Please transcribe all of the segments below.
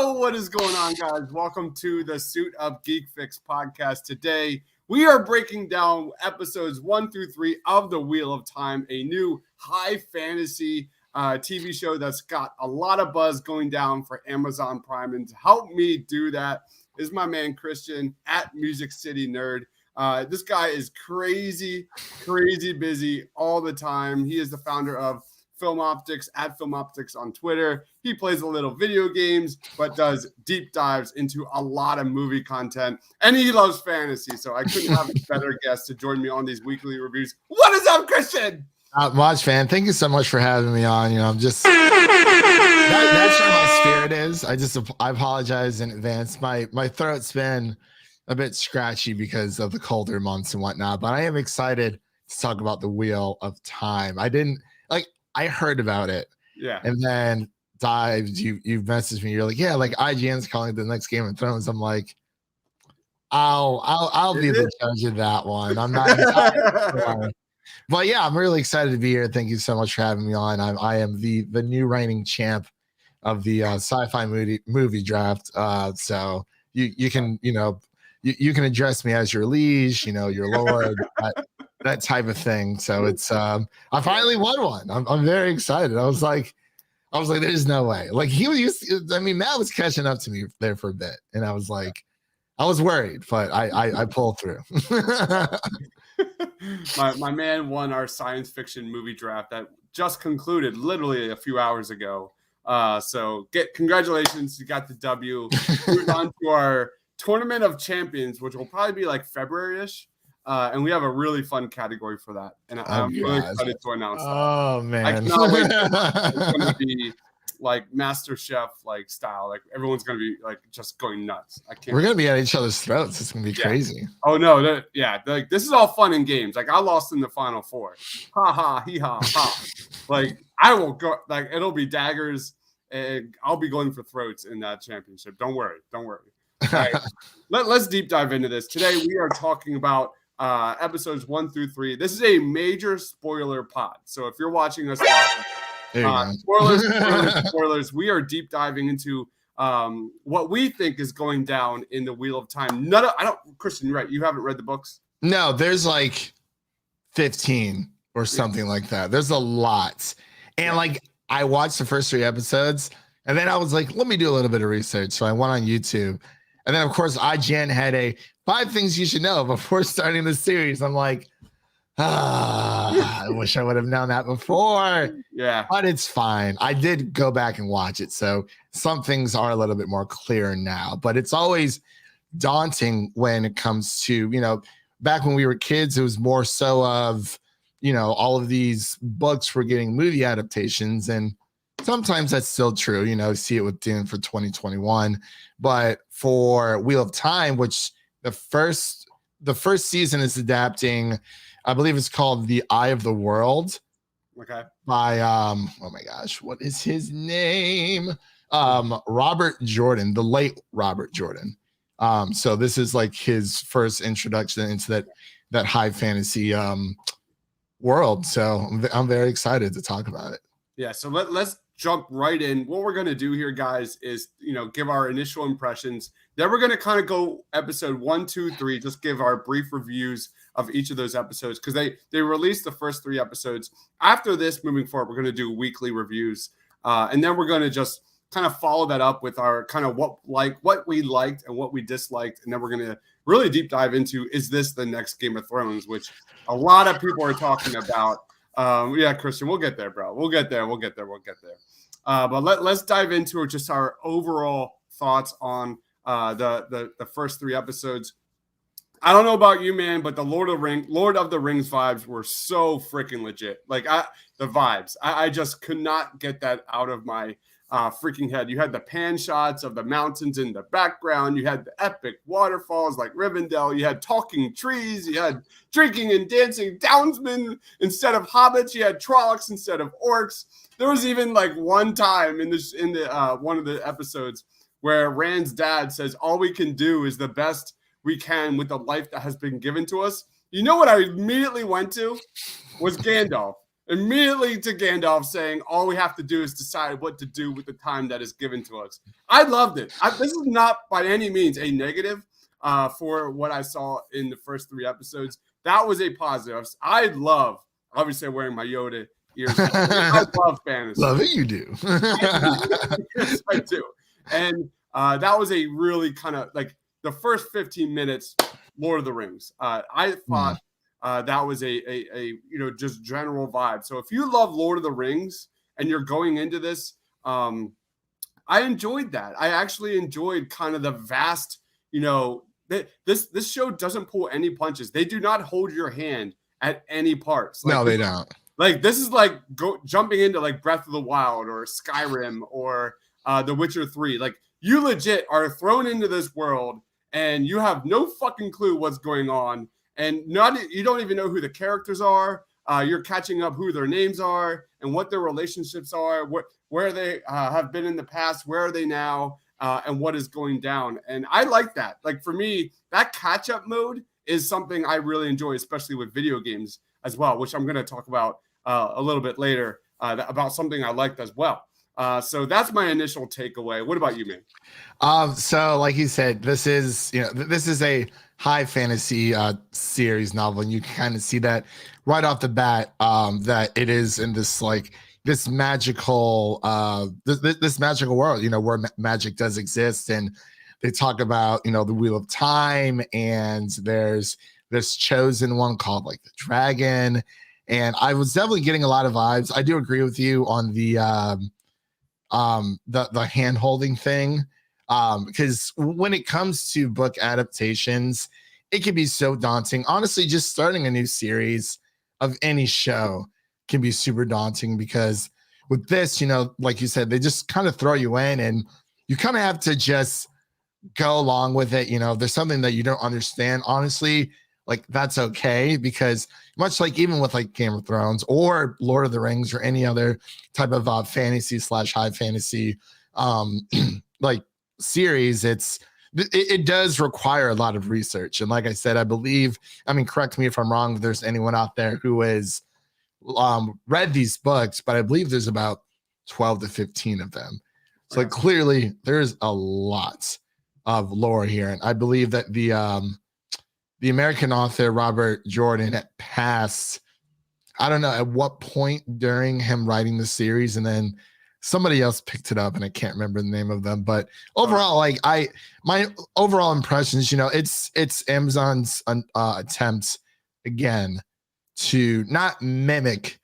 Yo, what is going on, guys? Welcome to the Suit Up Geek Fix podcast. Today, we are breaking down episodes 1 through 3 of The Wheel of Time, a new high fantasy TV show that's got a lot of buzz going down for Amazon Prime. And to help me do that is my man Christian at Music City Nerd. This guy is crazy busy all the time. He is the founder of Film Optics at Film Optics on Twitter. He plays a little video games, but does deep dives into a lot of movie content. And he loves fantasy. So I couldn't have a better guest to join me on these weekly reviews. What is up, Christian? Much, fan. Thank you so much for having me on. I'm just that's where my spirit is. I apologize in advance. My throat's been a bit scratchy because of the colder months and whatnot, but I am excited to talk about the Wheel of Time. I heard about it. Yeah. And then dived, you messaged me. You're like, yeah, like IGN's calling it the next Game of Thrones. I'm like, I'll be the judge of that one. I'm not entirely sure. But yeah, I'm really excited to be here. Thank you so much for having me on. I am the new reigning champ of the sci-fi movie draft. So you can you can address me as your liege, your lord, that type of thing. So it's I finally won one. I'm very excited. I was like, there's no way. Like Matt was catching up to me there for a bit, and I was like, I was worried, but I pulled through. my man won our science fiction movie draft that just concluded literally a few hours ago. So congratulations, you got the W. We're on to our Tournament of Champions, which will probably be like February-ish. And we have a really fun category for that. And I'm really excited to announce that. Oh, man. I cannot wait. It's going to be like Master Chef like style. Like everyone's going to be like just going nuts. We're going to be at each other's throats. It's going to be crazy. Oh, no. Like this is all fun and games. Like I lost in the Final Four. Ha ha, hee ha, ha. Like I will go, like it'll be daggers. And I'll be going for throats in that championship. Don't worry. All right. Let's deep dive into this. Today we are talking about episodes 1 through 3. This is a major spoiler pod. So if you're watching us, spoilers. We are deep diving into what we think is going down in the Wheel of Time. Christian, you're right. You haven't read the books? No, there's like 15 or something like that. There's a lot. And I watched the first 3 episodes, and then I was like, let me do a little bit of research. So I went on YouTube. And then, of course, IGN had a 5 things you should know before starting the series. I'm like, I wish I would have known that before. Yeah. But it's fine. I did go back and watch it. So some things are a little bit more clear now. But it's always daunting when it comes to, back when we were kids, it was more so of, all of these books were getting movie adaptations. And sometimes that's still true, see it with Dune for 2021. But for Wheel of Time, which the first season is adapting, I believe it's called The Eye of the World. Okay. By oh my gosh, what is his name? Robert Jordan, the late Robert Jordan. So this is like his first introduction into that high fantasy world. So I'm very excited to talk about it. Yeah, so let's jump right in. What we're going to do here, guys, is, give our initial impressions. Then we're going to kind of go episode 1, 2, 3, just give our brief reviews of each of those episodes because they released the first 3 episodes. After this, moving forward, we're going to do weekly reviews. And then we're going to just kind of follow that up with our kind of what we liked and what we disliked. And then we're going to really deep dive into, is this the next Game of Thrones, which a lot of people are talking about. Yeah, Christian, we'll get there, bro. We'll get there. But let's dive into just our overall thoughts on the first 3 episodes. I don't know about you, man, but the Lord of the Rings vibes were so freaking legit. Like the vibes, I just could not get that out of my freaking head. You had the pan shots of the mountains in the background. You had the epic waterfalls like Rivendell. You had talking trees. You had drinking and dancing downsmen instead of hobbits. You had Trollocs instead of orcs. There was even like one time in the one of the episodes where Rand's dad says, all we can do is the best we can with the life that has been given to us. You know what I immediately went to was Gandalf. immediately to Gandalf saying, all we have to do is decide what to do with the time that is given to us. I loved it. This is not by any means a negative for what I saw in the first 3 episodes. That was a positive. I love, obviously, wearing my Yoda ears. I love fantasy. Love it, you do. Yes, I do. And that was a really kind of like the first 15 minutes, Lord of the Rings. I thought that was a just general vibe. So if you love Lord of the Rings and you're going into this, I enjoyed that. I actually enjoyed kind of the vast, this show doesn't pull any punches. They do not hold your hand at any parts. No, they don't. Like this is like jumping into like Breath of the Wild or Skyrim or The Witcher 3. Like you legit are thrown into this world and you have no fucking clue what's going on. And you don't even know who the characters are. You're catching up who their names are and what their relationships are, where they have been in the past, where are they now, and what is going down. And I like that. Like for me, that catch-up mode is something I really enjoy, especially with video games as well, which I'm going to talk about a little bit later about something I liked as well. So that's my initial takeaway. What about you, man? So like you said, this is a high fantasy series novel, and you can kind of see that right off the bat, that it is in this magical this magical world, where magic does exist. And they talk about the Wheel of Time, and there's this chosen one called like the dragon. And I was definitely getting a lot of vibes. I do agree with you on the hand holding thing, because when it comes to book adaptations, it can be so daunting. Honestly, just starting a new series of any show can be super daunting, because with this, like you said, they just kind of throw you in and you kind of have to just go along with it. If there's something that you don't understand, honestly, like that's okay, because much like even with like Game of Thrones or Lord of the Rings or any other type of fantasy / high fantasy like series, it does require a lot of research. And like I said, correct me if I'm wrong, if there's anyone out there who has read these books, but I believe there's about 12 to 15 of them. So like, clearly there's a lot of lore here. And I believe that the American author Robert Jordan had passed, I don't know at what point during him writing the series, and then somebody else picked it up, and I can't remember the name of them. But overall, my overall impressions, it's Amazon's attempt again to not mimic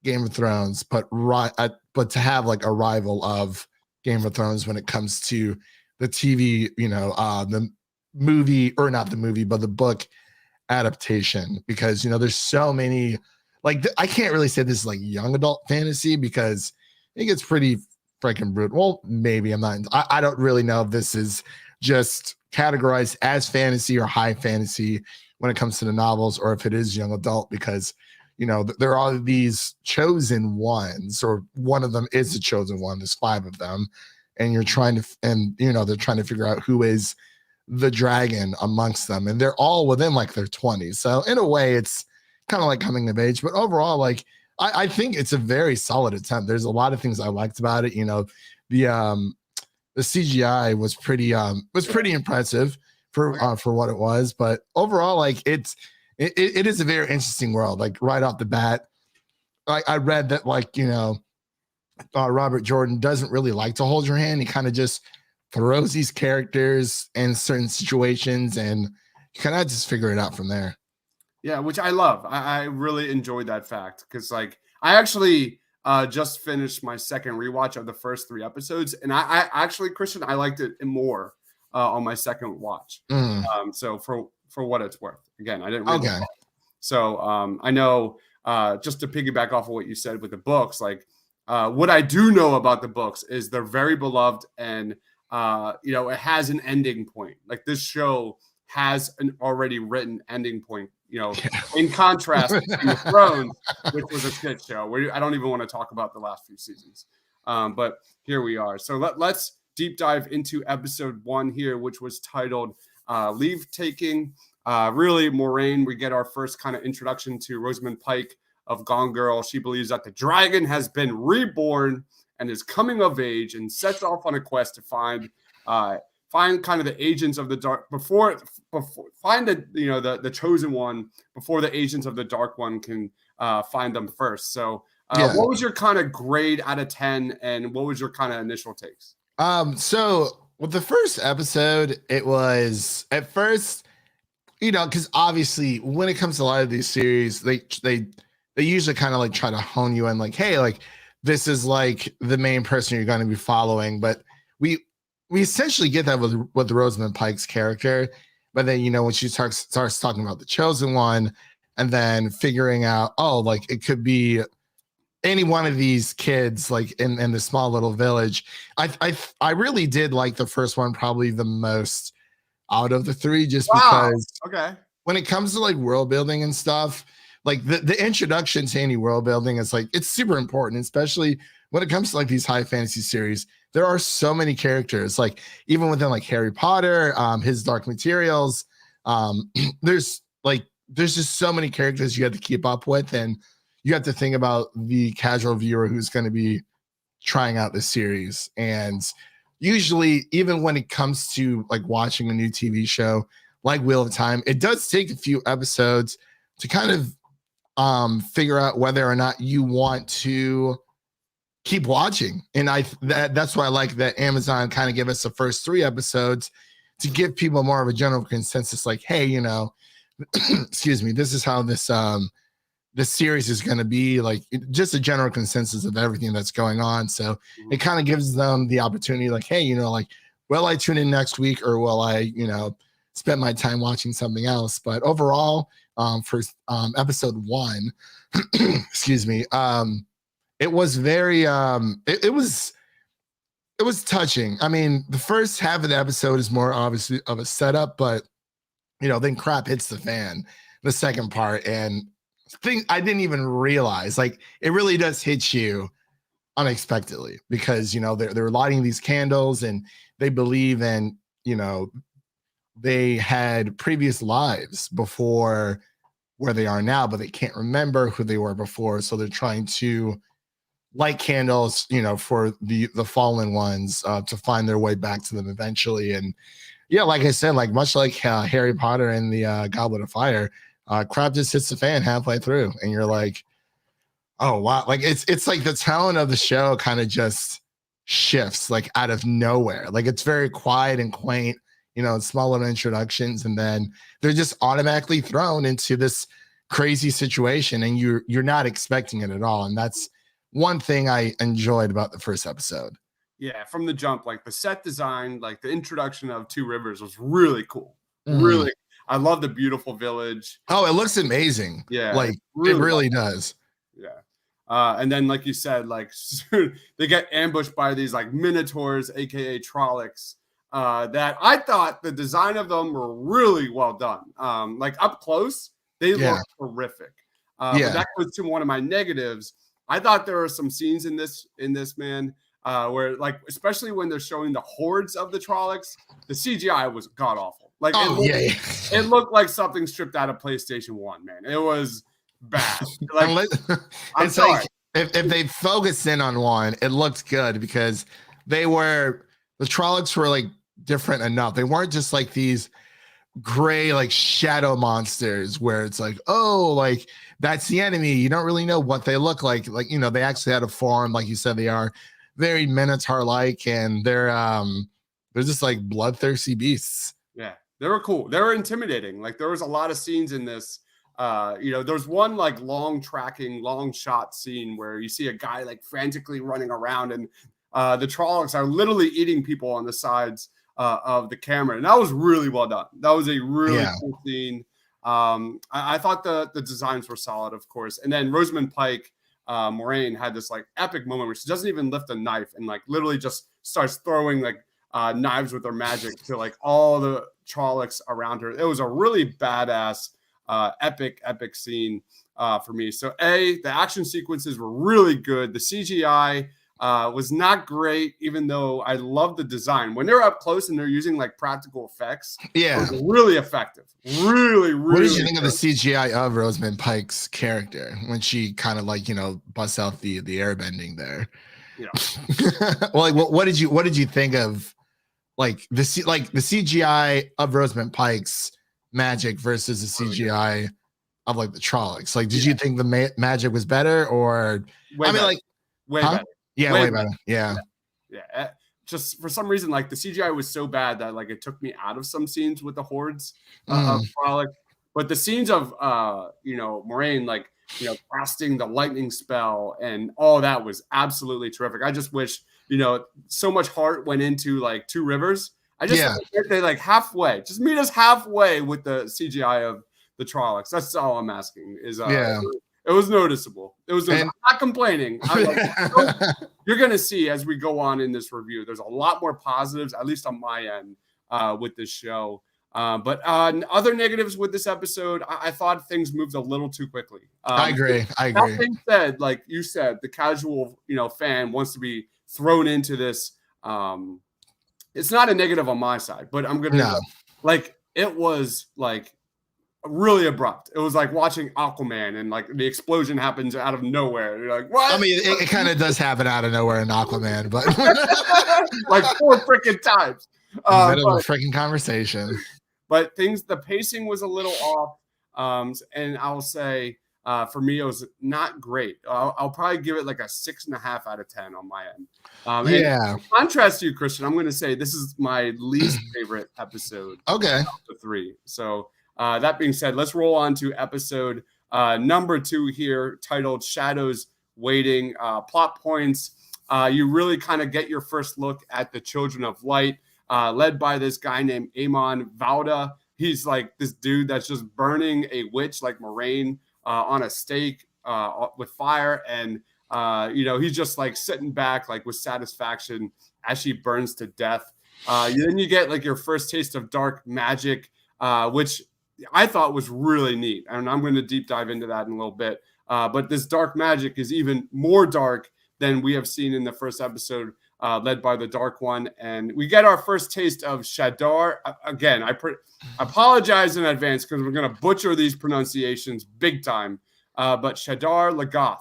Game of Thrones, but to have like a rival of Game of Thrones when it comes to the TV, the movie, or not the movie, but the book adaptation. Because there's so many, I can't really say this is like young adult fantasy, because it gets pretty freaking brutal. Well, maybe I don't really know if this is just categorized as fantasy or high fantasy when it comes to the novels, or if it is young adult, because there are these chosen ones, or one of them is the chosen one. There's 5 of them, and they're trying to figure out who is the dragon amongst them, and they're all within like their 20s. So in a way, it's kind of like coming of age. But overall, I think it's a very solid attempt. There's a lot of things I liked about it. The CGI was pretty impressive for what it was. But overall, it is a very interesting world. Like right off the bat, I read that Robert Jordan doesn't really like to hold your hand. He kind of just throws these characters in certain situations, and you kind of just figure it out from there. Yeah, which I love. I really enjoyed that fact, because I actually just finished my second rewatch of the first 3 episodes, and I actually, Christian, I liked it more on my second watch. So for what it's worth, again, I didn't read the book. So I know, just to piggyback off of what you said with the books, what I do know about the books is they're very beloved, and it has an ending point. Like this show has an already written ending point, in contrast to Game of Thrones, which was a shit show. I don't even want to talk about the last few seasons. But here we are. So let's deep dive into episode 1 here, which was titled Leave Taking. Really, Moraine, we get our first kind of introduction to Rosamund Pike of Gone Girl. She believes that the dragon has been reborn and is coming of age, and sets off on a quest to find kind of the agents of the dark before find the chosen one before the agents of the dark one can find them first. So what was your kind of grade out of 10, and what was your kind of initial takes? So with the first episode, it was at first, because obviously when it comes to a lot of these series, they usually kind of like try to hone you in, like, hey, like this is like the main person you're going to be following. But we essentially get that with Rosamund Pike's character. But then, when she starts talking about the chosen one, and then figuring out, oh, like it could be any one of these kids, like in the small little village. I really did like the first one probably the most out of the three, just because when it comes to like world building and stuff, like the introduction to any world building is like, it's super important, especially when it comes to like these high fantasy series. There are so many characters, like even within like Harry Potter, his Dark Materials, there's just so many characters you have to keep up with, and you have to think about the casual viewer who's going to be trying out this series. And usually, even when it comes to like watching a new TV show like Wheel of Time, it does take a few episodes to kind of figure out whether or not you want to keep watching. And that's why I like that Amazon kind of give us the first 3 episodes to give people more of a general consensus, like, hey, excuse me, this is how this series is going to be, like just a general consensus of everything that's going on. So it kind of gives them the opportunity, like, hey, like, will I tune in next week, or will I, spend my time watching something else? But overall, for episode 1, excuse me, it was very it was touching. I mean, the first half of the episode is more obviously of a setup, but then crap hits the fan, the second part, and I didn't even realize, like, it really does hit you unexpectedly, because they're lighting these candles, and they believe in, they had previous lives before where they are now, but they can't remember who they were before, so they're trying to light candles, for the fallen ones, to find their way back to them eventually. And yeah, like I said, like much like Harry Potter and the Goblet of Fire, crap just hits the fan halfway through, and you're like, oh wow, like it's like the tone of the show kind of just shifts like out of nowhere. Like it's very quiet and quaint, small little introductions, and then they're just automatically thrown into this crazy situation, and you're not expecting it at all. And that's one thing I enjoyed about the first episode. Yeah, from the jump, like the set design, like the introduction of Two Rivers was really cool. Really, I love the beautiful village. Oh, it looks amazing. Yeah, like it really does. Yeah. And then, like you said, like they get ambushed by these like minotaurs, aka Trollocs. That I thought the design of them were really well done. Like up close, they look horrific. But that goes to one of my negatives. I thought there were some scenes in this man where, like, especially when they're showing the hordes of the Trollocs, the CGI was god awful. Like, it looked like something stripped out of PlayStation 1, man. It was bad. Like, I'm sorry. Like if they focused in on one, it looked good, because the Trollocs were like different enough. They weren't just like these gray like shadow monsters where it's like, oh, like that's the enemy. You don't really know what they look like. Like, they actually had a form, like you said, they are very Minotaur-like, and they're just like bloodthirsty beasts. Yeah, they were cool. They were intimidating. Like there was a lot of scenes in this. There's one like long shot scene where you see a guy like frantically running around, and the Trollocs are literally eating people on the sides of the camera, and that was really well done. That was a really cool scene. I thought the designs were solid, of course. And then Rosamund Pike, Moraine, had this like epic moment where she doesn't even lift a knife, and like literally just starts throwing like knives with her magic to like all the Trollocs around her. It was a really badass, epic scene for me. So the action sequences were really good. The CGI was not great, even though I love the design. When they're up close and they're using like practical effects, Yeah, it was really effective. Really, really. What did you think of the CGI of Rosamund Pike's character when she kind of like, busts out the airbending there? Well, like what did you think of like the CGI of Rosamund Pike's magic versus the CGI of like the Trollocs? Like, did you think the magic was better, or way better. like way better? Yeah, way better. Yeah. Just for some reason, like the CGI was so bad that like it took me out of some scenes with the hordes of Trolloc. But the scenes of Moraine, like casting the lightning spell and all that was absolutely terrific. I just wish so much heart went into like Two Rivers. I just they like halfway. Just meet us halfway with the CGI of the Trollocs. That's all I'm asking. It was noticeable. I'm not complaining. You're going to see as we go on in this review, there's a lot more positives, at least on my end, with this show. But other negatives with this episode, I thought things moved a little too quickly. I agree. That being said, like you said, the casual fan wants to be thrown into this. It's not a negative on my side, but I'm gonna it was like really abrupt. It was like watching Aquaman and like the explosion happens out of nowhere. You're like, what? I mean, it kind of does happen out of nowhere in Aquaman, but like 4 freaking times. Bit of a freaking conversation. But the pacing was a little off. And I'll say for me, it was not great. I'll probably give it like a 6.5 out of 10 on my end. In contrast to you, Christian, I'm going to say this is my least favorite episode. Okay. Of the 3. So that being said, let's roll on to episode number 2 here, titled Shadows Waiting. Plot points. You really kind of get your first look at the Children of Light, led by this guy named Amon Vauda. He's like this dude that's just burning a witch like Moraine on a stake with fire. And, he's just like sitting back like with satisfaction as she burns to death. Then you get like your first taste of dark magic, which I thought was really neat. And I'm going to deep dive into that in a little bit. But this dark magic is even more dark than we have seen in the first episode, led by the Dark One. And we get our first taste of Shadar. Again, I apologize in advance because we're going to butcher these pronunciations big time. But Shadar Lagoth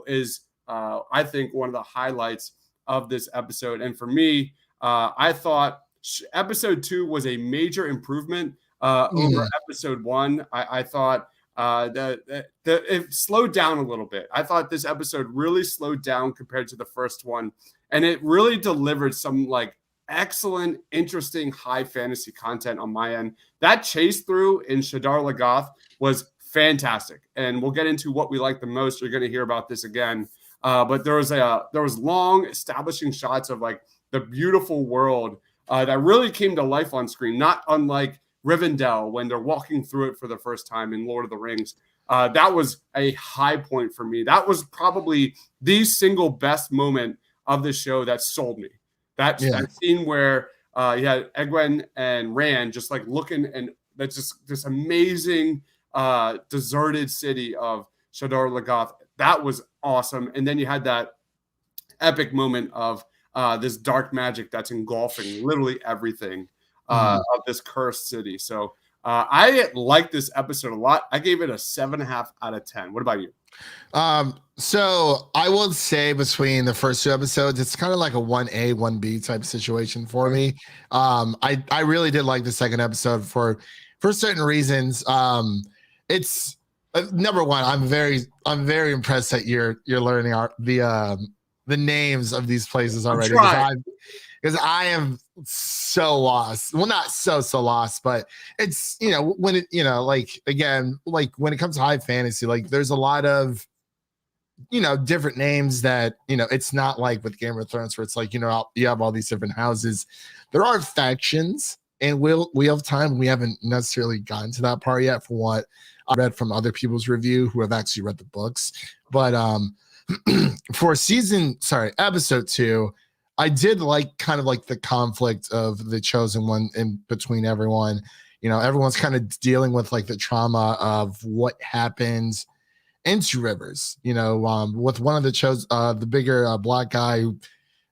is, I think, one of the highlights of this episode. And for me, I thought episode 2 was a major improvement over episode 1. I thought that it slowed down a little bit. I thought this episode really slowed down compared to the first one, and it really delivered some like excellent, interesting, high fantasy content on my end. That chase through in Shadar Lagoth was fantastic, and we'll get into what we like the most. You're going to hear about this again, but there was long establishing shots of like the beautiful world that really came to life on screen, not unlike Rivendell when they're walking through it for the first time in Lord of the Rings. That was a high point for me. That was probably the single best moment of the show that sold me. That scene where you had Egwene and Rand just like looking, and that's just this amazing deserted city of Shadar Lagoth. That was awesome. And then you had that epic moment of this dark magic that's engulfing literally everything of this cursed city. So I like this episode a lot. I gave it a 7.5 out of 10. What about you? So I will say between the first 2 episodes, it's kind of like a 1A, 1B type situation for me. I really did like the second episode for certain reasons. It's number one, I'm very impressed that you're learning the names of these places already, because I am so lost. Well, not so lost, but it's, when it, like, again, like when it comes to high fantasy, like there's a lot of, different names that, it's not like with Game of Thrones where it's like, you have all these different houses. There are factions in Wheel of Time. We haven't necessarily gotten to that part yet from what I read from other people's review who have actually read the books. But for episode 2, I did like kind of like the conflict of the Chosen One in between everyone. Everyone's kind of dealing with like the trauma of what happened. into rivers, with one of the bigger black guy who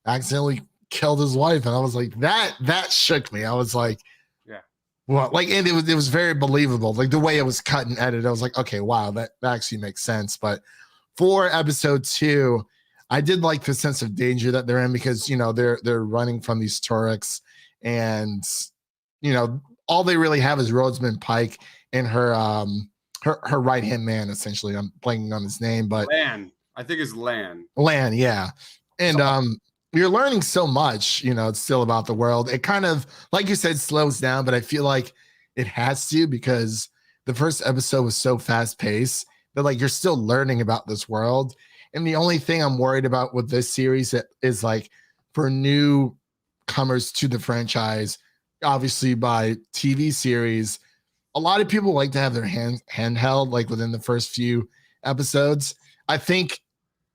accidentally killed his wife. And I was like, that shook me. I was like, yeah, well, like, and it was very believable. Like the way it was cut and edited, I was like, okay, wow, that actually makes sense. But for episode 2, I did like the sense of danger that they're in because, they're running from these Torex, and, all they really have is Rosamund Pike and her right-hand man, essentially. I'm blanking on his name, but Lan. I think it's Lan. Lan, yeah. And you're learning so much, it's still about the world. It kind of, like you said, slows down, but I feel like it has to, because the first episode was so fast-paced that, like, you're still learning about this world. And the only thing I'm worried about with this series is, like, for newcomers to the franchise, obviously by TV series, a lot of people like to have their handheld, like, within the first few episodes. I think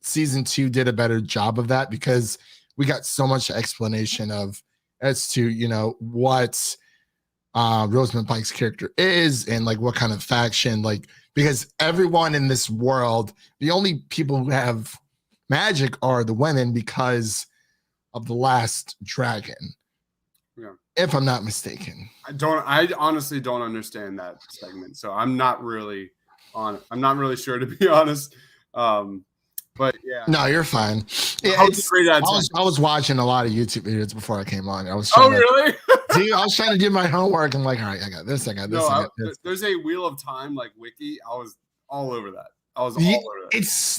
season 2 did a better job of that because we got so much explanation as to, what Rosamund Pike's character is and, like, what kind of faction, like, because everyone in this world, the only people who have magic are the women because of the last dragon. Yeah. If I'm not mistaken. I honestly don't understand that segment. So I'm not really sure, to be honest. But yeah. No, you're fine. Yeah, I was watching a lot of YouTube videos before I came on. Really? Dude, I was trying to do my homework. I'm like, all right, I got this. There's a Wheel of Time, like, wiki. I was all over that.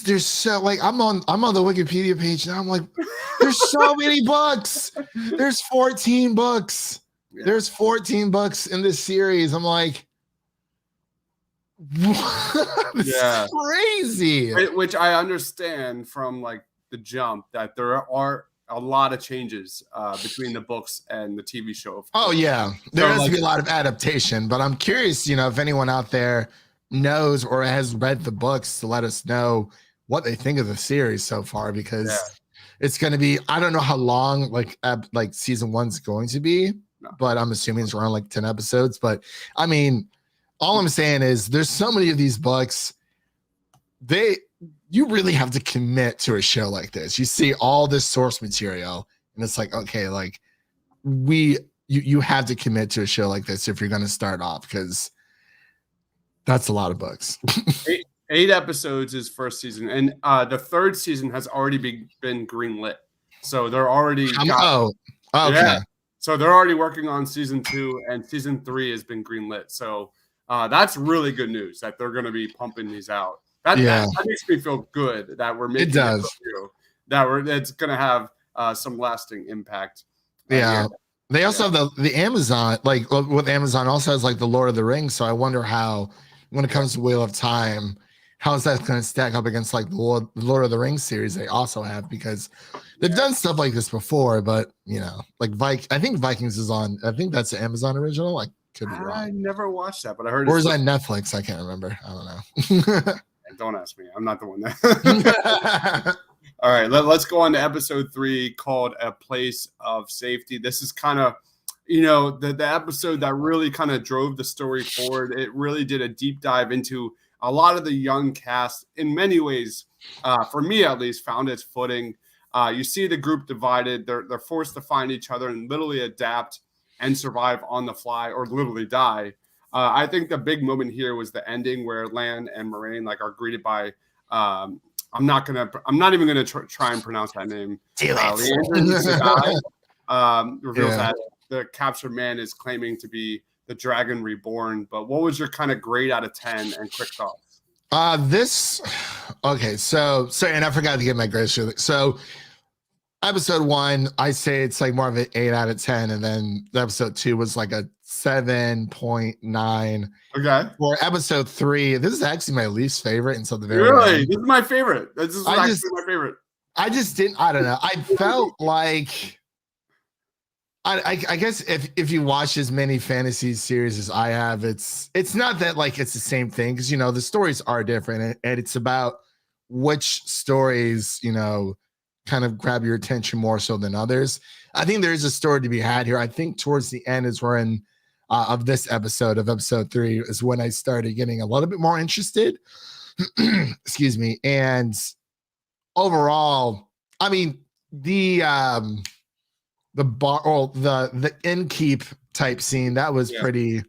There's so, like, I'm on the Wikipedia page now. I'm like, there's so many books. There's 14 books. Yeah. There's 14 books in this series. I'm like, this is crazy. Which I understand from, like, the jump that there are a lot of changes between the books and the TV show. Oh yeah, there has to be a lot of adaptation. But I'm curious, if anyone out there knows or has read the books to let us know what they think of the series so far, because it's going to be, I don't know how long like season 1's going to be, but I'm assuming it's around like 10 episodes. But I mean, all I'm saying is there's so many of these books, you really have to commit to a show like this. You see all this source material and it's like, okay, like you have to commit to a show like this if you're going to start off, because that's a lot of books. 8 episodes is first season, and the 3rd season has already been greenlit. So they're already okay. So they're already working on season 2, and season 3 has been greenlit. So that's really good news that they're going to be pumping these out. That makes me feel good that we're making it's going to have some lasting impact. Yeah. They also have the Amazon, like with Amazon also has like the Lord of the Rings. So I wonder how, when it comes to Wheel of Time, how is that going to stack up against like the Lord of the Rings series they also have, because they've done stuff like this before, but like I think Vikings is on, I think that's the Amazon original. I could be wrong. I never watched that, but I heard or is that Netflix? I can't remember. I don't know. Don't ask me. I'm not the one that. All right, let's go on to episode 3 called A Place of Safety. This is kind of, the episode that really kind of drove the story forward. It really did a deep dive into a lot of the young cast. In many ways, for me at least, found its footing. You see the group divided. They're forced to find each other and literally adapt and survive on the fly, or literally die. I think the big moment here was the ending where Lan and Moraine are greeted by I'm not even gonna try and pronounce that name. Reveals that the captured man is claiming to be the Dragon Reborn. But what was your kind of grade out of 10 and quick thoughts? And I forgot to get my grades. So episode 1, I say it's like more of an 8 out of 10, and then episode 2 was like a 7.9. Okay. For episode 3, this is actually my least favorite until the very end. This is my favorite. This is my favorite. I don't know. I felt like I guess if you watch as many fantasy series as I have, it's not that like it's the same thing, because the stories are different, and it's about which stories kind of grab your attention more so than others. I think there's a story to be had here. I think towards the end is when of this episode, of episode 3, is when I started getting a little bit more interested. Excuse me. And overall, I mean, the bar or the innkeep type scene, that was pretty.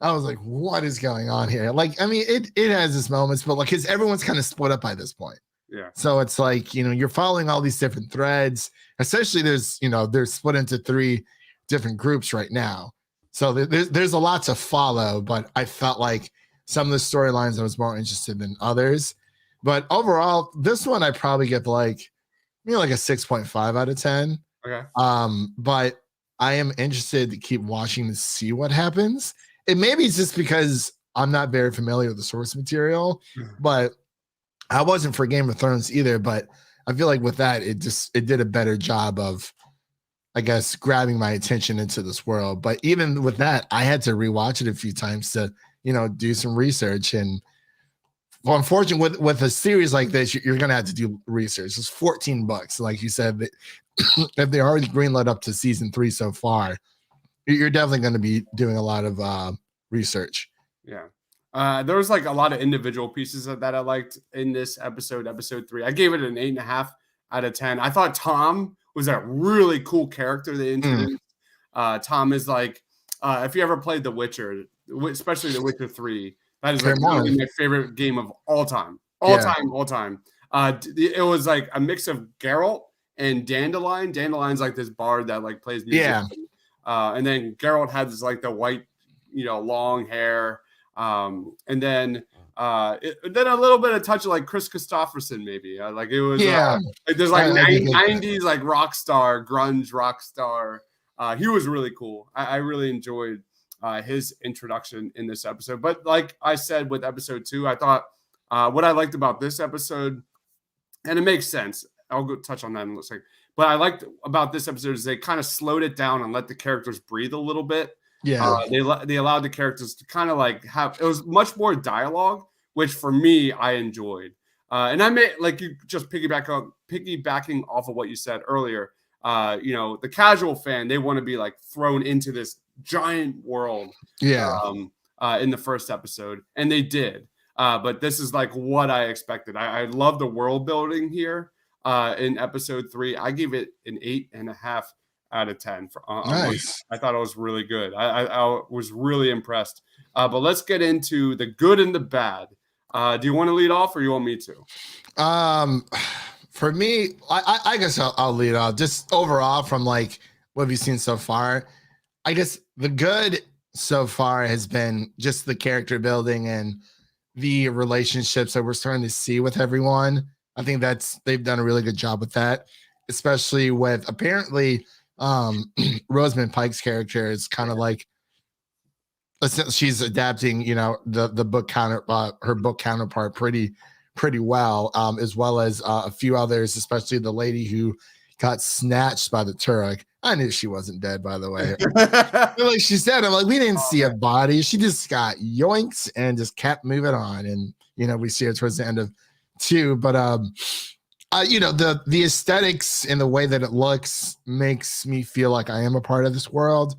I was like, what is going on here? Like, I mean, it has its moments, but like, because everyone's kind of split up by this point. Yeah. So it's like, you're following all these different threads. Essentially, they're split into 3 different groups right now. So there's a lot to follow, but I felt like some of the storylines I was more interested in others. But overall, this one I probably get like a 6.5 out of 10. Okay. But I am interested to keep watching to see what happens. And maybe it's just because I'm not very familiar with the source material, but I wasn't for Game of Thrones either. But I feel like with that, it did a better job of, I guess, grabbing my attention into this world. But even with that, I had to rewatch it a few times to, do some research. And well, unfortunately, with a series like this, you're going to have to do research. It's $14, like you said. If they already greenlit up to season 3 so far, you're definitely going to be doing a lot of research. Yeah. There was like a lot of individual pieces that I liked in this episode 3. I gave it an 8.5 out of 10. I thought Tom was a really cool character they introduced. Tom is like, if you ever played The Witcher, especially The Witcher 3, that is like really my favorite game of all time. All time. It was like a mix of Geralt and Dandelion. Dandelion's like this bard that like plays music. Yeah. And then Geralt had this like the white, long hair. And then a little bit of touch of like Chris Christopherson, maybe. Like it was like there's like 90s like rock star, grunge rock star. He was really cool. I really enjoyed his introduction in this episode. But like I said with episode 2, I thought what I liked about this episode, and it makes sense. I'll go touch on that in a second. But I liked about this episode is they kind of slowed it down and let the characters breathe a little bit. Yeah. They allowed the characters to kind of like have, it was much more dialogue, which for me, I enjoyed. And I may like you just piggybacking off of what you said earlier. The casual fan, they want to be like thrown into this giant world. Yeah. In the first episode, and they did. But this is like what I expected. I love the world building here. In episode 3, I gave it an 8.5 out of 10. Nice. I thought it was really good. I was really impressed. But let's get into the good and the bad. Do you want to lead off, or you want me to? For me, I guess I'll lead off. Just overall, from like what have you seen so far? I guess the good so far has been just the character building and the relationships that we're starting to see with everyone. I think they've done a really good job with that, especially with apparently Rosamund Pike's character is kind of like she's adapting, the book her book counterpart pretty well, as well as a few others, especially the lady who got snatched by the Turek. I knew she wasn't dead, by the way. Like she said, I'm like, we didn't see a body. She just got yoinked and just kept moving on. And we see her towards the end of 2. But the aesthetics and the way that it looks makes me feel like I am a part of this world.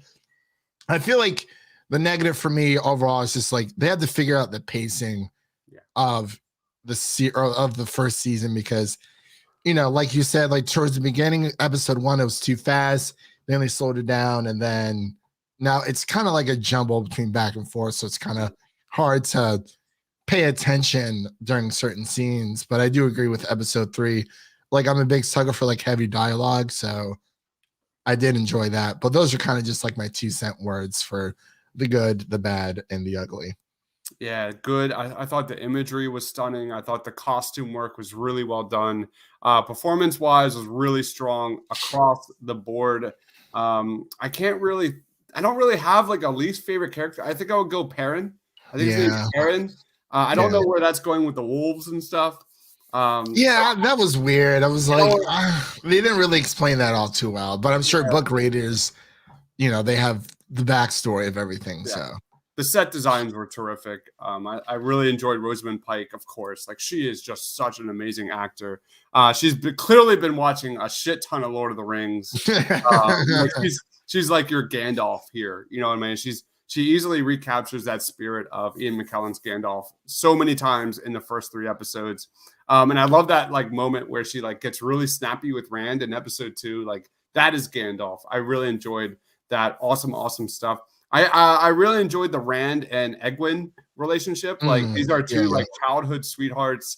I feel like the negative for me overall is just like they had to figure out the pacing of the first season, because like you said, like towards the beginning, episode 1, it was too fast. Then they slowed it down, and then now it's kind of like a jumble between back and forth. So it's kind of hard to pay attention during certain scenes. But I do agree with episode 3. Like I'm a big sucker for like heavy dialogue, so I did enjoy that. But those are kind of just like my 2-cent words for the good, the bad, and the ugly. Yeah, good. I thought the imagery was stunning. I thought the costume work was really well done. Performance-wise was really strong across the board. I don't really have like a least favorite character. I think I would go Perrin. I think his name is Perrin. I don't know where that's going with the wolves and stuff. That was weird. I was like, they didn't really explain that all too well, but I'm sure book readers, they have the backstory of everything. Yeah. So the set designs were terrific. I really enjoyed Rosamund Pike, of course. Like she is just such an amazing actor. She's clearly been watching a shit ton of Lord of the Rings. She's like your Gandalf here. You know what I mean? She's she easily recaptures that spirit of Ian McKellen's Gandalf so many times in the first 3 episodes. And I love that like moment where she like gets really snappy with Rand in episode 2. Like that is Gandalf. I really enjoyed that. Awesome stuff. I really enjoyed the Rand and Egwene relationship. Like these are two like childhood sweethearts.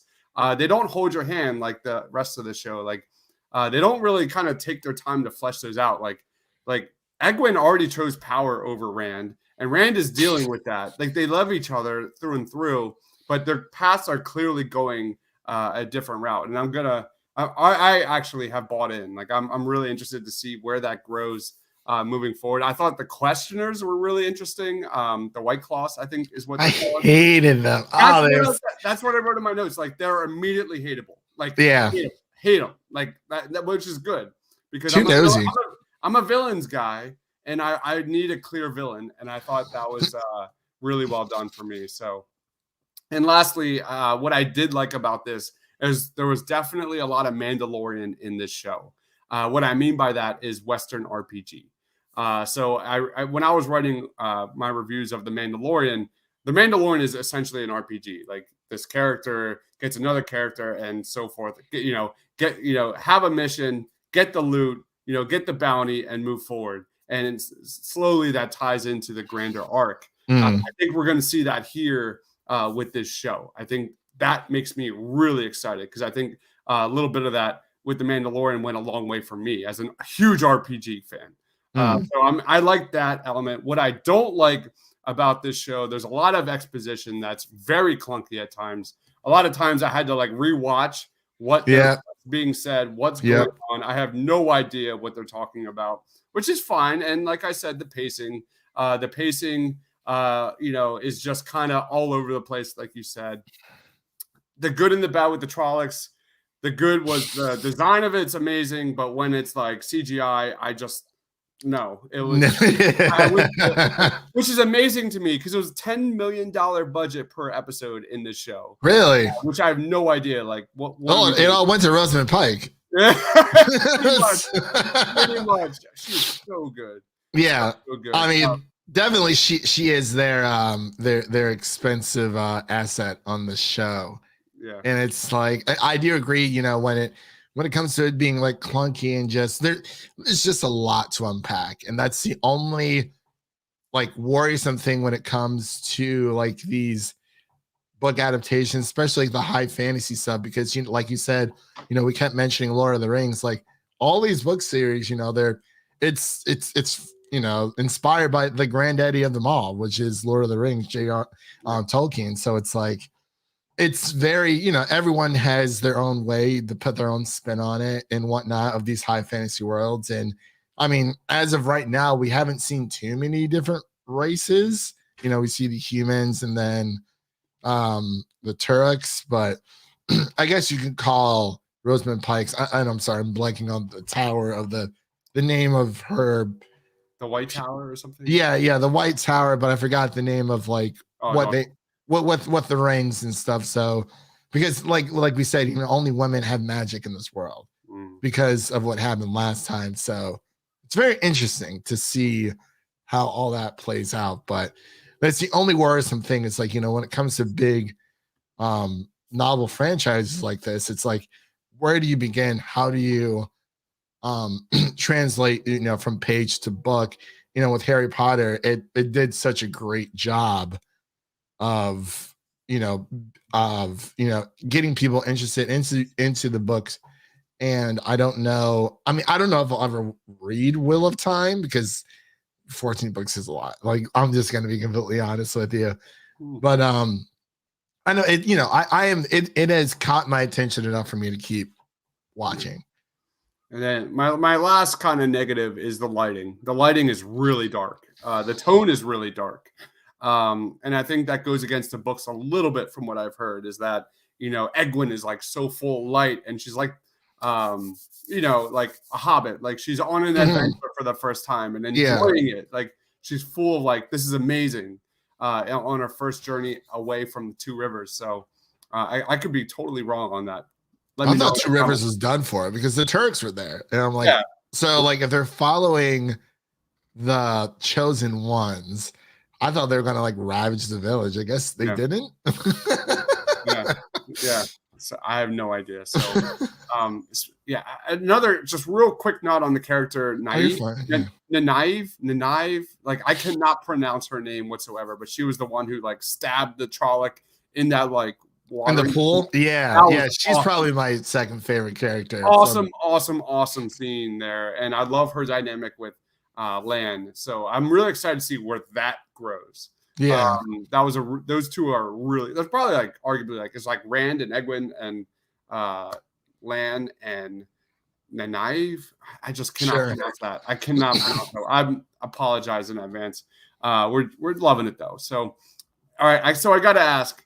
They don't hold your hand like the rest of the show. Like they don't really kind of take their time to flesh those out. Like Egwene already chose power over Rand, and Rand is dealing with that. Like they love each other through and through, but their paths are clearly going a different route. And I actually have bought in. Like I'm really interested to see where that grows moving forward. I thought the questioners were really interesting. The White Claws, I think, is what I hated them. That's what I wrote in my notes. Like they're immediately hateable. Like hate them. Like that, which is good because I'm a villains guy, and I need a clear villain, and I thought that was really well done for me. So, and lastly, what I did like about this is there was definitely a lot of Mandalorian in this show. What I mean by that is Western RPG. So I when I was writing my reviews of The Mandalorian is essentially an RPG. Like this character gets another character and so forth. Have a mission, get the loot, get the bounty and move forward. And slowly that ties into the grander arc. I think we're going to see that here with this show. I think that makes me really excited because I think a little bit of that with The Mandalorian went a long way for me as a huge RPG fan. So I like that element. What I don't like about this show, there's a lot of exposition that's very clunky at times. A lot of times I had to like rewatch what's being said, what's going on. I have no idea what they're talking about, which is fine. And like I said, the pacing is just kind of all over the place, like you said. The good and the bad with the Trollocs. The good was the design of it's amazing, but when it's like CGI, it was which is amazing to me because it was $10 million budget per episode in this show. Really? Which I have no idea. Like what it all went to Rosamund Pike. Pretty much. She's so good. Yeah. So good. I mean, definitely she is their expensive asset on the show. Yeah. And it's like I do agree, when it comes to it being like clunky and it's just a lot to unpack. And that's the only like worrisome thing when it comes to like these book adaptations, especially like the high fantasy stuff, because like you said, we kept mentioning Lord of the Rings, like all these book series, it's inspired by the granddaddy of them all, which is Lord of the Rings, J.R. Tolkien. So it's like, it's very, everyone has their own way to put their own spin on it and whatnot of these high fantasy worlds. And I mean, as of right now, we haven't seen too many different races. We see the humans and then the Turks, but I guess you could call Rosamund Pike's. I'm sorry, I'm blanking on the tower of the name of her. The White Tower or something? Yeah, the White Tower, but I forgot the name of like what the rings and stuff. So because like we said, only women have magic in this world because of what happened last time. So it's very interesting to see how all that plays out. But that's the only worrisome thing. It's like, when it comes to big novel franchises like this, it's like, where do you begin? How do you translate, from page to book? With Harry Potter, it did such a great job of getting people interested into the books. And I don't know if I'll ever read Wheel of Time because 14 books is a lot. Like, I'm just going to be completely honest with you, but I know it, it has caught my attention enough for me to keep watching. And then my last kind of negative is the lighting. The lighting is really dark. The tone is really dark. And I think that goes against the books a little bit from what I've heard is that, Egwene is like so full of light and she's like, like a hobbit, like she's on an adventure for the first time and enjoying it. Like she's full of like, this is amazing on her first journey away from the Two Rivers. So I could be totally wrong on that. I thought Two Rivers was done for it because the Turks were there. And I'm like, so like if they're following the chosen ones, I thought they were gonna like ravage the village. I guess they didn't. Yeah. So I have no idea. So yeah, another just real quick note on the character Naive. Like I cannot pronounce her name whatsoever, but she was the one who like stabbed the Trolloc in that like water in the pool. Yeah, she's awesome. Probably my second favorite character. Awesome scene there, and I love her dynamic with Lan. So I'm really excited to see where that grows. Yeah, those two are really. That's probably like arguably like it's like Rand and Egwene and Lan and Naive. I just cannot pronounce that. I cannot pronounce that. I apologize in advance. We're loving it though. So all right, so I got to ask.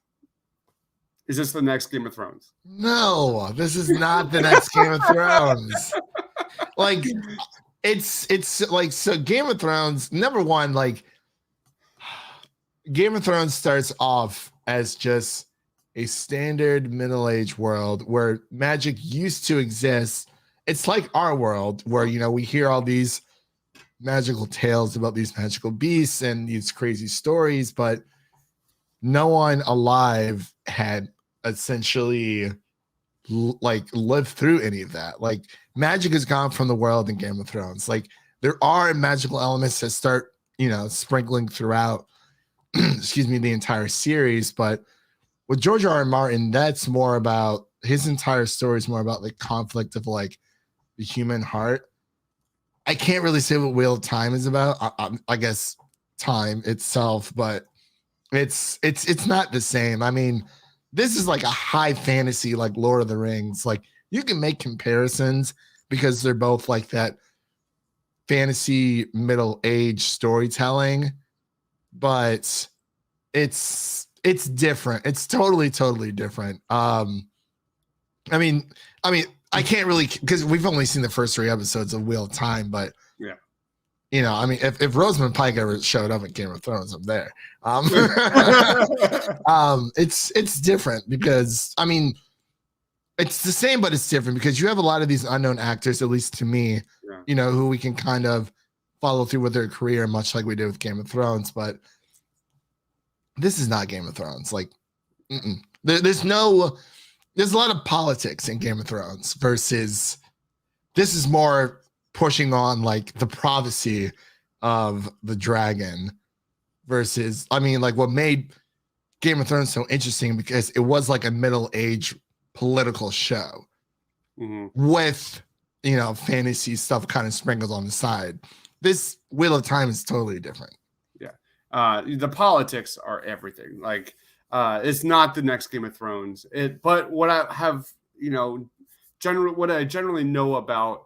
Is this the next Game of Thrones? No, this is not the next Game of Thrones. Like, it's like, so Game of Thrones, number one, like, Game of Thrones starts off as just a standard middle-aged world where magic used to exist. It's like our world where, you know, we hear all these magical tales about these magical beasts and these crazy stories, but no one alive had essentially like lived through any of that. Like magic is gone from the world in Game of Thrones. Like there are magical elements that start, you know, sprinkling throughout excuse me, the entire series, but with George R.R. Martin, that's more about his entire story is more about the conflict of like the human heart. I can't really say what Wheel of Time is about. I guess time itself, but it's not the same. I mean, this is like a high fantasy, like Lord of the Rings. Like you can make comparisons because they're both like that fantasy middle-age storytelling, but it's different. It's totally different. I mean, I can't really, because we've only seen the first 3 episodes of Wheel of Time, but yeah, you know, I mean, if Rosamund Pike ever showed up at Game of Thrones, I'm there. It's different because, I mean, it's the same, but it's different because you have a lot of these unknown actors, at least to me, you know, who we can kind of follow through with their career, much like we did with Game of Thrones. But this is not Game of Thrones. Like, there's a lot of politics in Game of Thrones versus this is more pushing on like the prophecy of the dragon versus, I mean, like what made Game of Thrones so interesting because it was like a middle-aged political show with, you know, fantasy stuff kind of sprinkled on the side. This Wheel of Time is totally different. Yeah. The politics are everything. Like, it's not the next Game of Thrones. But what I have, you know, what I generally know about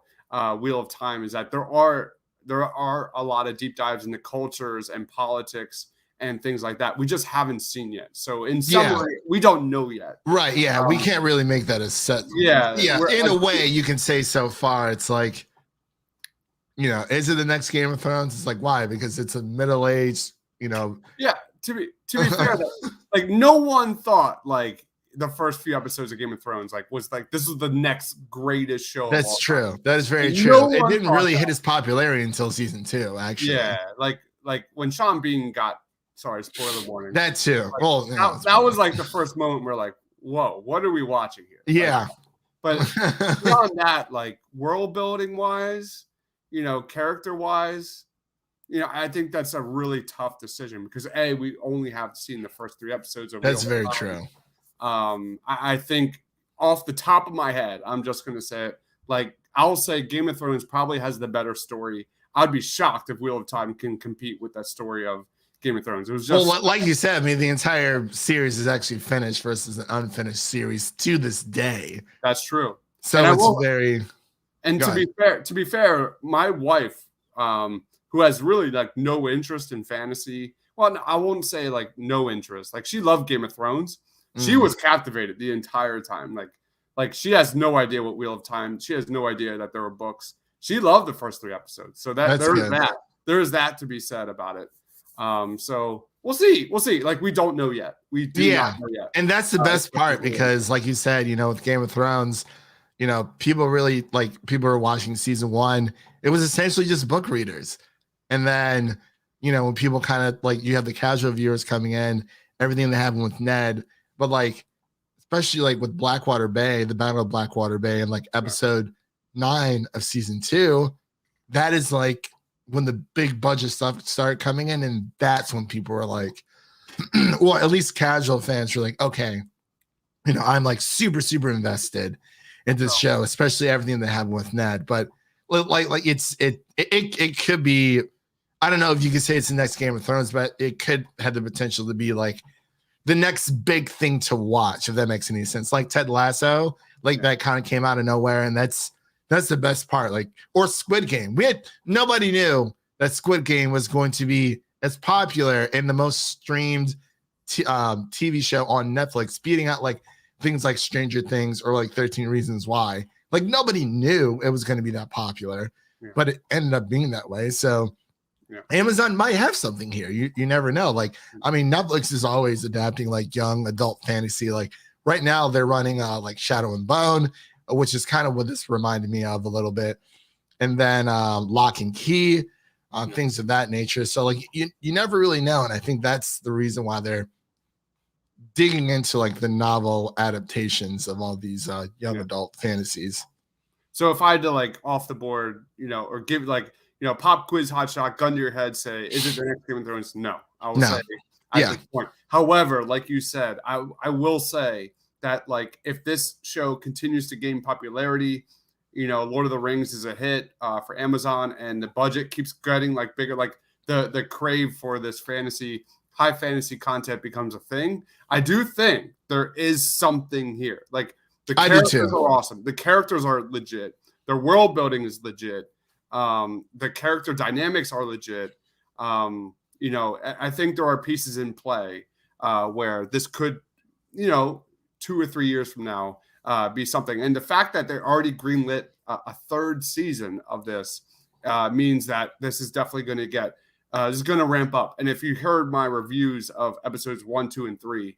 Wheel of Time is that there are a lot of deep dives into cultures and politics and things like that. We just haven't seen yet. So in some way, we don't know yet. Right. Yeah. We can't really make that a set. Yeah. In a way, you can say so far. It's like, you know, is it the next Game of Thrones? It's like, why? Because it's a middle-aged, you know. Yeah. To be fair, like no one thought like the first few episodes of Game of Thrones was like this is the next greatest show. That's true. Time. That is very true. It didn't really hit its popularity until season 2, actually. Yeah, like when Sean Bean got, sorry, spoiler warning. That too. Like, well, no, that was like the first moment we're like, whoa, what are we watching here? Yeah. But beyond that, like world building wise, you know, character wise, you know, I think that's a really tough decision because we only have seen the first 3 episodes of. That's very true. I think off the top of my head, I'm just going to say it. Like, I'll say Game of Thrones probably has the better story. I'd be shocked if Wheel of Time can compete with that story of Game of Thrones. It was just, well, like you said, I mean, the entire series is actually finished versus an unfinished series to this day. That's true. So and it's very. And to be fair, my wife, who has really like no interest in fantasy. Well, I won't say like no interest. Like she loved Game of Thrones. She was captivated the entire time. Like she has no idea what Wheel of Time. She has no idea that there were books. She loved the first 3 episodes. So there is that to be said about it. So we'll see. Like we don't know yet. We do not know yet. And that's the best part because like you said, you know, with Game of Thrones, you know, people are watching season 1. It was essentially just book readers. And then you know, when people kind of like, you have the casual viewers coming in, everything that happened with Ned, but like, especially like with Blackwater Bay, the Battle of Blackwater Bay, and like episode 9 of season 2, that is like when the big budget stuff started coming in, and that's when people were like, well, at least casual fans were like, okay, you know, I'm like super, super invested in this show, especially everything that happened with Ned. But like it could be, I don't know if you could say it's the next Game of Thrones, but it could have the potential to be like the next big thing to watch, if that makes any sense. Like Ted Lasso, like that kind of came out of nowhere, and that's the best part. Like, or Squid Game. Nobody knew that Squid Game was going to be as popular and the most streamed TV show on Netflix, beating out like things like Stranger Things or like 13 Reasons Why. Like nobody knew it was going to be that popular, but it ended up being that way. So Amazon might have something here. You never know. Like, I mean, Netflix is always adapting like young adult fantasy. Like right now they're running like Shadow and Bone, which is kind of what this reminded me of a little bit. And then Lock and Key, things of that nature. So like you never really know. And I think that's the reason why they're digging into like the novel adaptations of all these young adult fantasies. So if I had to like off the board, you know, or give like, you know, pop quiz, hot shot, gun to your head, say, is it the next Game of Thrones? No, I will say at this point. However, like you said, I will say that like if this show continues to gain popularity, you know, Lord of the Rings is a hit for Amazon, and the budget keeps getting like bigger, like the crave for this high fantasy content becomes a thing. I do think there is something here. Like the characters are awesome. The characters are legit. Their world building is legit. The character dynamics are legit. You know, I think there are pieces in play where this could, you know, 2 or 3 years from now be something. And the fact that they already greenlit a third season of this means that this is definitely going to get this is going to ramp up. And if you heard my reviews of episodes 1, 2, and 3,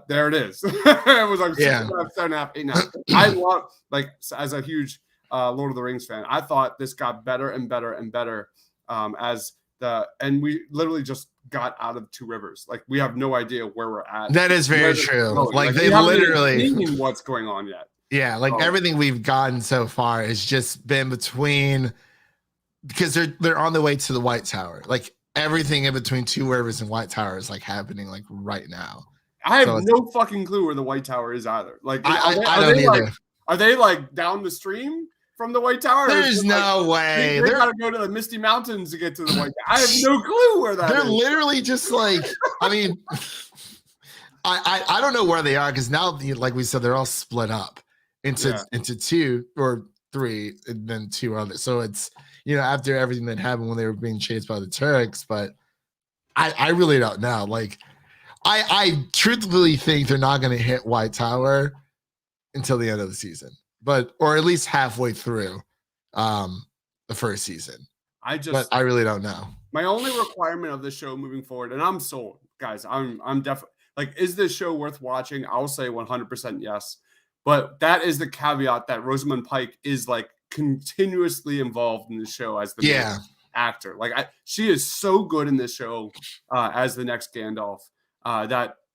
there it is. It was like 6.5, 7.5, 8.5. I love, like, as a huge Lord of the Rings fan, I thought this got better and better and better and we literally just got out of Two Rivers. Like, we have no idea where we're at. That is very true. Like they literally seen what's going on yet. Yeah, like everything we've gotten so far has just been between, because they're on the way to the White Tower. Like everything in between Two Rivers and White Tower is like happening like right now. I have no fucking clue where the White Tower is either. Like I don't either. Like, are they like down the stream from the White Tower? There's no way. They gotta go to the Misty Mountains to get to the White Tower. I have no clue where that is. They're literally just like, I mean, I don't know where they are, because now, like we said, they're all split up into 2 or 3 and then 2 others. So it's, you know, after everything that happened when they were being chased by the Turks, but I really don't know. Like I truthfully think they're not going to hit White Tower until the end of the season, or at least halfway through the first season. But I really don't know. My only requirement of this show moving forward, and I'm sold, guys. I'm definitely like, is this show worth watching? I'll say 100% yes. But that is the caveat that Rosamund Pike is like continuously involved in the show as the main actor. Like she is so good in this show as the next Gandalf.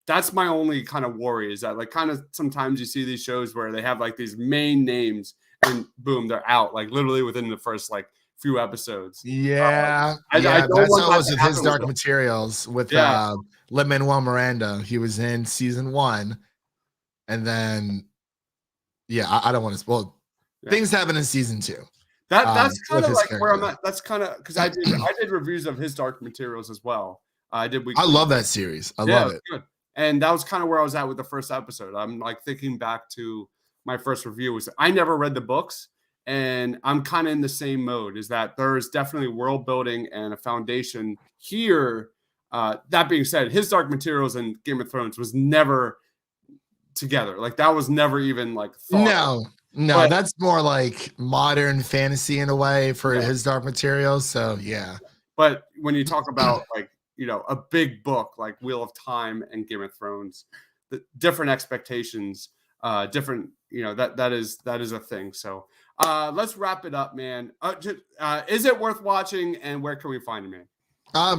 That's my only kind of worry, is that like kind of sometimes you see these shows where they have like these main names and boom, they're out like literally within the first like few episodes. I that's how it was with his Dark Materials with Lin-Manuel Miranda. He was in season 1, and then I don't want to spoil. Things happen in season 2. That's kind of like character. Where I'm at. That's kind of because I did reviews of his Dark Materials as well. I love that series. I love it. Good. And that was kind of where I was at with the first episode. I'm like thinking back to my first review. I never read the books, and I'm kind of in the same mode. Is that there is definitely world building and a foundation here. That being said, his Dark Materials and Game of Thrones was never together. Like that was never even like thought. No, but that's more like modern fantasy in a way for his Dark Materials. So but when you talk about like, you know, a big book like Wheel of Time and Game of Thrones, the different expectations, different, you know, that is a thing. So let's wrap it up, man. Is it worth watching, and where can we find it, man?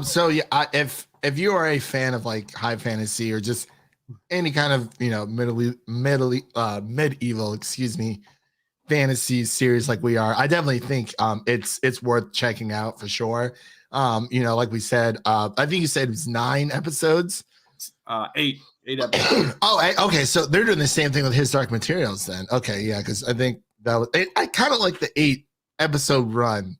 So yeah, if you are a fan of like high fantasy or just any kind of medieval, excuse me, fantasy series like we are, I definitely think it's worth checking out for sure. Like we said, I think you said it was 9 episodes. Eight episodes. Okay, so they're doing the same thing with His Dark Materials then. Okay, yeah, because I think that was I kind of like the 8 episode run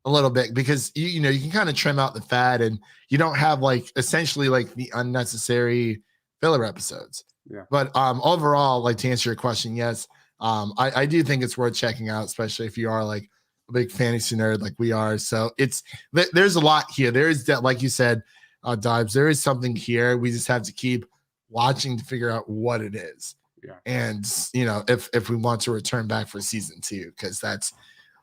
a little bit because you can kind of trim out the fat and you don't have like essentially like the unnecessary filler episodes. Yeah. But overall, like to answer your question, yes, I do think it's worth checking out, especially if you are like a big fantasy nerd like we are. So there's a lot here. There is that, like you said, Dibes, there is something here. We just have to keep watching to figure out what it is. Yeah. And if we want to return back for season 2, because that's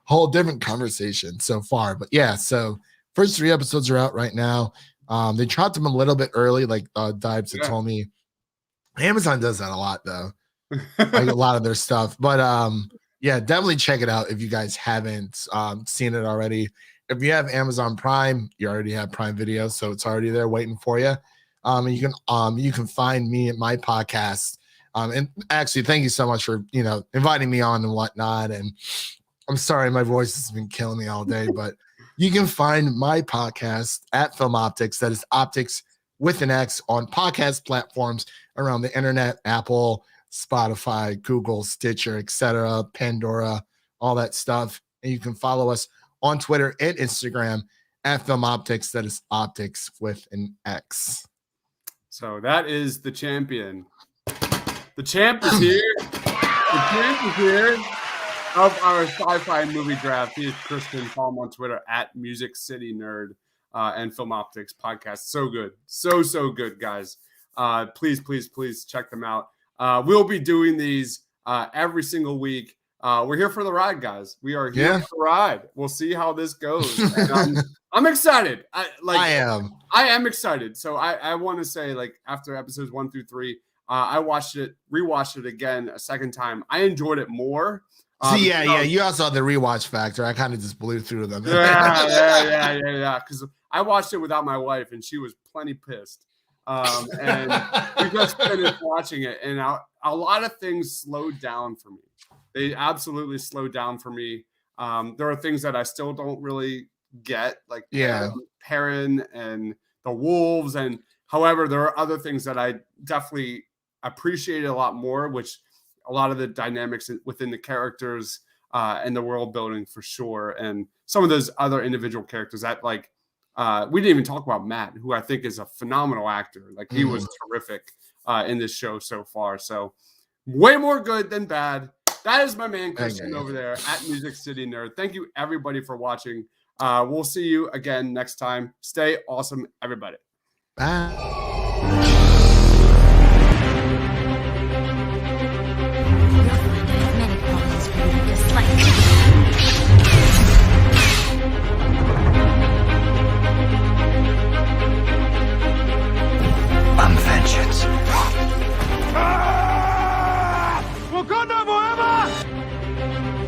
whole different conversation so far. But yeah, so first 3 episodes are out right now. They dropped them a little bit early, like Dibes had told me. Amazon does that a lot though. Like a lot of their stuff. But yeah, definitely check it out if you guys haven't seen it already. If you have Amazon Prime, you already have Prime Video, so it's already there waiting for you. And you can find me at my podcast. And actually, thank you so much for inviting me on and whatnot. And I'm sorry, my voice has been killing me all day, but you can find my podcast at Film Optics. That is Optics with an X on podcast platforms around the internet, Apple, Spotify, Google, Stitcher, etc., Pandora, all that stuff. And you can follow us on Twitter and Instagram at Film Optics. That is Optics with an X. So that is the champion. The champ is here. The champ is here of our sci-fi movie draft. He is Kristen. Follow him on Twitter at Music City Nerd and Film Optics podcast. So good. So good, guys. Please check them out. We'll be doing these every single week. We're here for the ride, guys. We are here for the ride. We'll see how this goes. And I'm excited. I am excited. So I want to say, like, after episodes 1 through 3, I rewatched it again a second time. I enjoyed it more. You also had the rewatch factor. I kind of just blew through them. Yeah. Because I watched it without my wife, and she was plenty pissed. And we just finished watching it, and a lot of things slowed down for me. They absolutely slowed down for me. There are things that I still don't really get, like Perrin and the wolves, and however, there are other things that I definitely appreciated a lot more, which a lot of the dynamics within the characters and the world building for sure, and some of those other individual characters that we didn't even talk about Matt, who I think is a phenomenal actor. Like he was terrific in this show so far. So way more good than bad. That is my man Christian over there at Music City Nerd. Thank you everybody for watching. We'll see you again next time. Stay awesome, everybody. Bye.